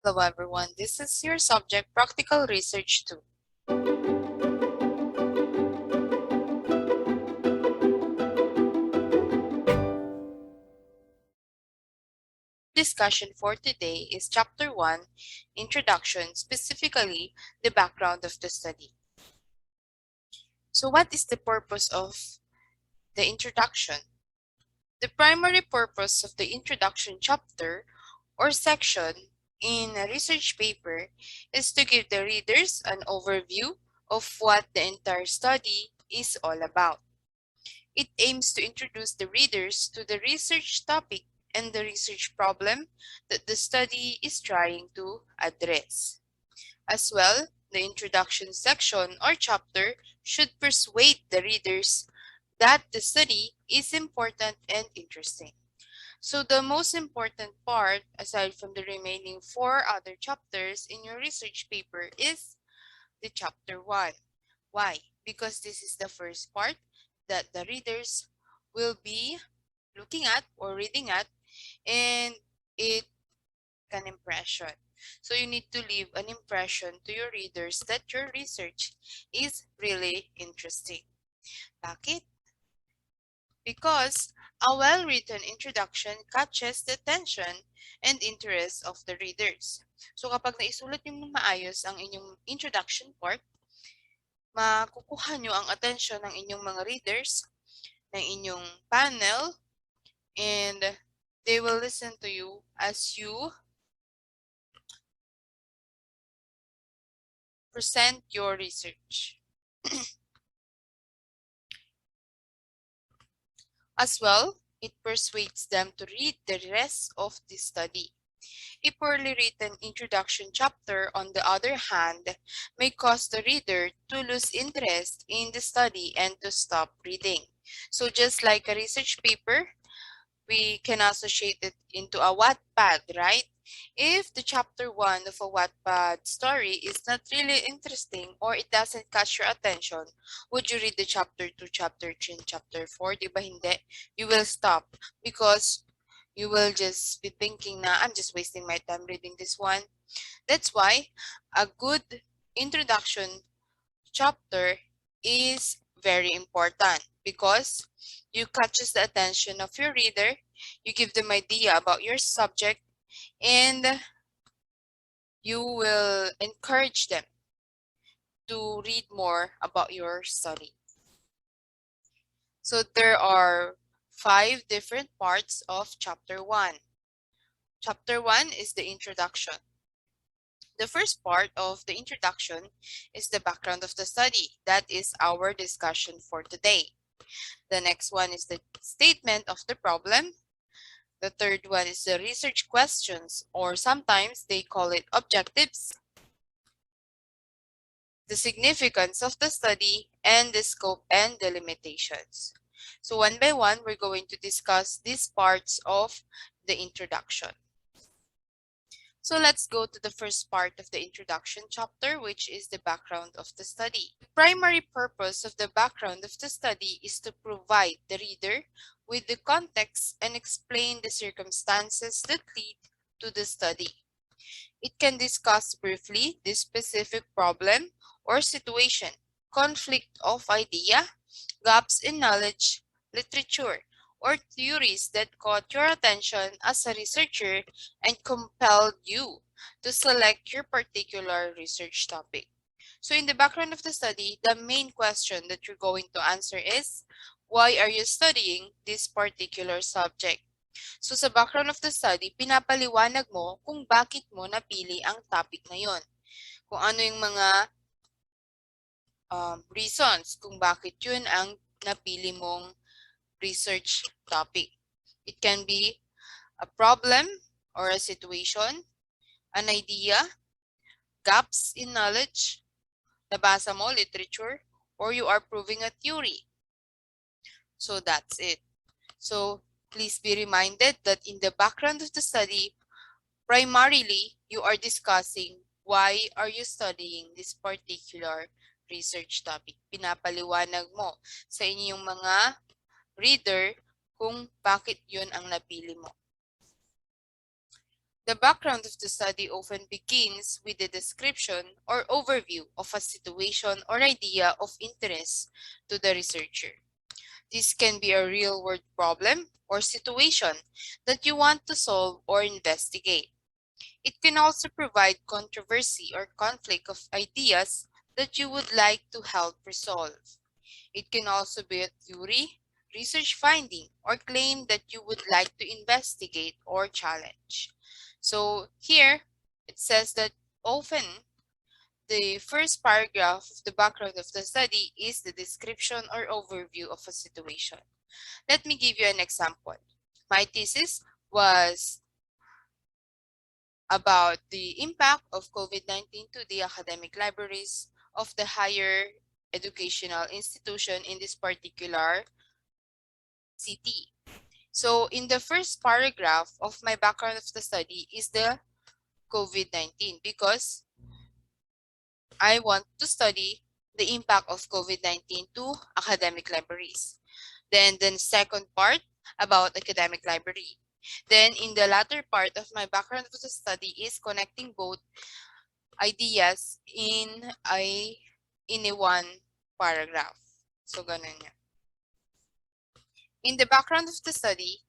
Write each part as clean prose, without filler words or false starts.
Hello everyone, this is your subject Practical Research 2. Discussion for today is Chapter 1, Introduction, specifically the background of the study. So what is the purpose of the introduction? The primary purpose of the introduction chapter or section in a research paper is to give the readers an overview of what the entire study is all about. It aims to introduce the readers to the research topic and the research problem that the study is trying to address. As well, the introduction section or chapter should persuade the readers that the study is important and interesting. So the most important part, aside from the remaining 4 other chapters in your research paper, is the chapter 1. Why? Because this is the first part that the readers will be looking at or reading at, and it an impression. So you need to leave an impression to your readers that your research is really interesting. Bakit? Because a well-written introduction catches the attention and interest of the readers. So kapag naisulat niyo maayos ang inyong introduction part, makukuha nyo ang attention ng inyong mga readers, ng inyong panel, and they will listen to you as you present your research. As well, it persuades them to read the rest of the study. A poorly written introduction chapter, on the other hand, may cause the reader to lose interest in the study and to stop reading. So just like a research paper, we can associate it into a Wattpad, right? If the chapter 1 of a Wattpad story is not really interesting or it doesn't catch your attention, would you read the chapter 2, chapter 3, and chapter 4? Di ba hindi? You will stop because you will just be thinking na I'm just wasting my time reading this one. That's why a good introduction chapter is very important because you catches the attention of your reader, you give them idea about your subject, and you will encourage them to read more about your study. So there are 5 different parts of chapter 1. Chapter 1 is the introduction. The first part of the introduction is the background of the study. That is our discussion for today. The next one is the statement of the problem. The third one is the research questions, or sometimes they call it objectives. The significance of the study, and the scope and the limitations. So one by one, we're going to discuss these parts of the introduction. So let's go to the first part of the introduction chapter, which is the background of the study. The primary purpose of the background of the study is to provide the reader with the context and explain the circumstances that lead to the study. It can discuss briefly the specific problem or situation, conflict of idea, gaps in knowledge, literature, or theories that caught your attention as a researcher and compelled you to select your particular research topic. So in the background of the study, the main question that you're going to answer is, why are you studying this particular subject? So sa background of the study, pinapaliwanag mo kung bakit mo napili ang topic na yon. Kung ano yung mga reasons kung bakit yun ang napili mong research topic. It can be a problem or a situation, an idea, gaps in knowledge, nabasa mo, literature, or you are proving a theory. So that's it. So please be reminded that in the background of the study, primarily, you are discussing why are you studying this particular research topic. Pinapaliwanag mo sa inyong mga reader kung bakit yun ang napili mo. The background of the study often begins with a description or overview of a situation or idea of interest to the researcher. This can be a real-world problem or situation that you want to solve or investigate. It can also provide controversy or conflict of ideas that you would like to help resolve. It can also be a theory, research finding, or claim that you would like to investigate or challenge. So here, it says that often the first paragraph of the background of the study is the description or overview of a situation. Let me give you an example. My thesis was about the impact of COVID-19 to the academic libraries of the higher educational institution in this particular city. So in the first paragraph of my background of the study is the COVID-19 because I want to study the impact of COVID-19 to academic libraries. Then the second part about academic library. Then in the latter part of my background of the study is connecting both ideas in a one paragraph. So ganun yan. In the background of the study,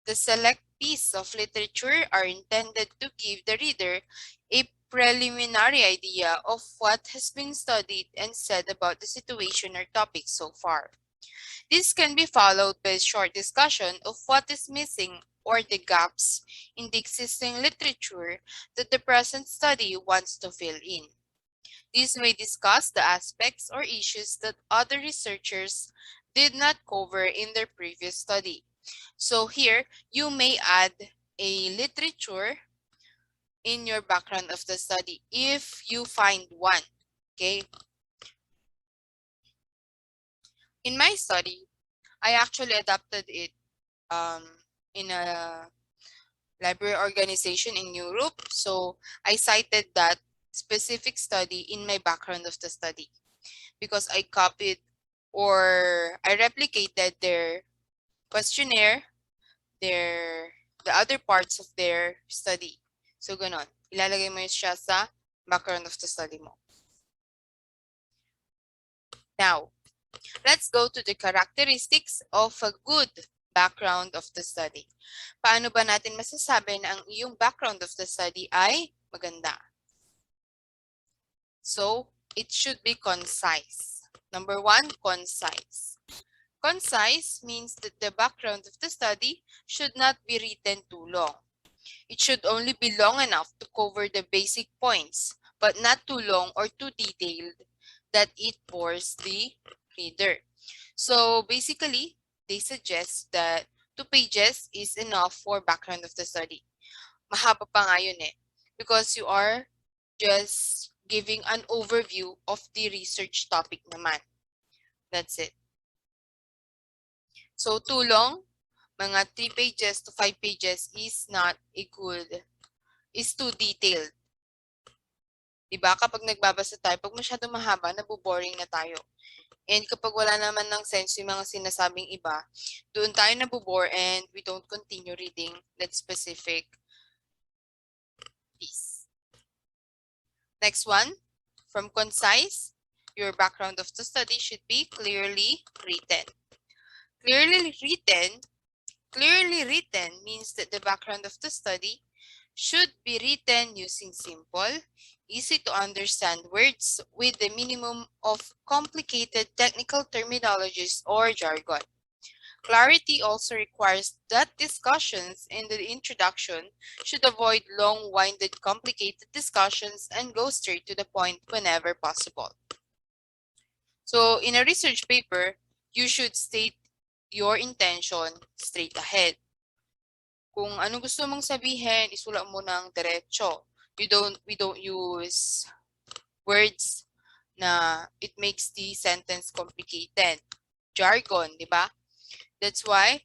the select piece of literature are intended to give the reader a preliminary idea of what has been studied and said about the situation or topic so far. This can be followed by a short discussion of what is missing or the gaps in the existing literature that the present study wants to fill in. This may discuss the aspects or issues that other researchers did not cover in their previous study. So here, you may add a literature in your background of the study if you find one, okay? In my study, I actually adapted it in a library organization in Europe. So I cited that specific study in my background of the study because I copied or I replicated their questionnaire, the other parts of their study. So ganon, ilalagay mo siya sa background of the study mo. Now, let's go to the characteristics of a good background of the study. Paano ba natin masasabi na ang iyong background of the study ay maganda? So, it should be concise. Number one, concise. Concise means that the background of the study should not be written too long. It should only be long enough to cover the basic points, but not too long or too detailed that it bores the reader. So basically, they suggest that 2 pages is enough for background of the study. Mahaba pa nga yun eh, because you are just giving an overview of the research topic naman. That's it. So too long, mga 3 pages to 5 pages is not a good, is too detailed. Diba? Kapag nagbabasa tayo, pag masyadong mahaba, naboboring na tayo. And kapag wala naman ng sense yung mga sinasabing iba, doon tayo nabobore and we don't continue reading that specific piece. Next one, from concise, your background of the study should be clearly written. Clearly written means that the background of the study should be written using simple, easy to understand words with the minimum of complicated technical terminologies or jargon. Clarity also requires that discussions in the introduction should avoid long-winded, complicated discussions and go straight to the point whenever possible. So in a research paper, you should state your intention straight ahead. Kung ano gusto mong sabihin, isulat mo ng diretso. We don't use words na it makes the sentence complicated. Jargon, di ba? That's why,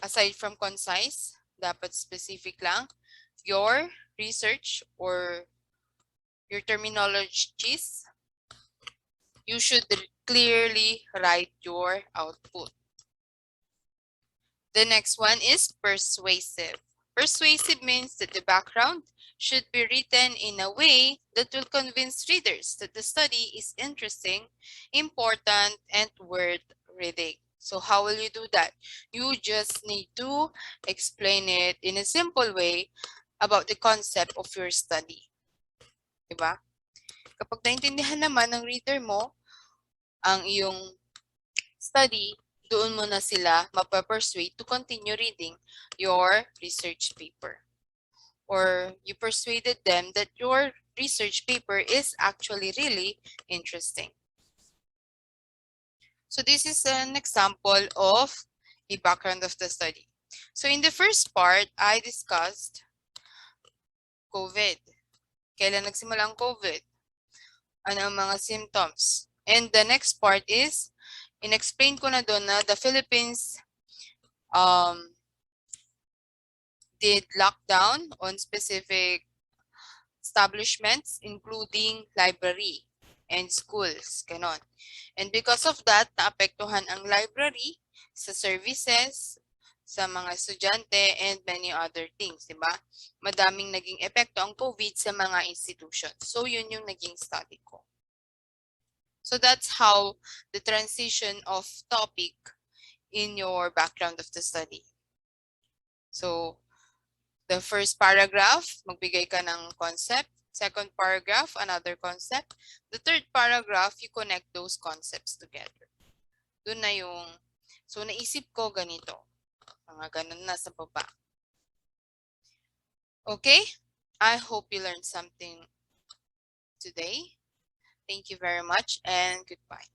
aside from concise, dapat specific lang your research or your terminologies. You should clearly write your output. The next one is persuasive. Persuasive means that the background should be written in a way that will convince readers that the study is interesting, important, and worth reading. So how will you do that? You just need to explain it in a simple way about the concept of your study. Diba? Kapag naintindihan naman ng reader mo ang iyong study, doon mo na sila mapapersuade to continue reading your research paper. Or you persuaded them that your research paper is actually really interesting. So this is an example of a background of the study. So in the first part, I discussed COVID. Kailan nagsimula ang COVID? Ano ang mga symptoms? And the next part is, in-explain ko na doon na the Philippines did lockdown on specific establishments, including library and schools, ganon. And because of that, naapektuhan ang library sa services, sa mga estudyante, and many other things, di ba? Madaming naging epekto ang COVID sa mga institutions. So, yun yung naging study ko. So, that's how the transition of topic in your background of the study. So, the first paragraph, magbigay ka ng concept. Second paragraph, another concept. The third paragraph, you connect those concepts together. Doon na yung, so naisip ko ganito. Mga ganun na sa baba. Okay? I hope you learned something today. Thank you very much and goodbye.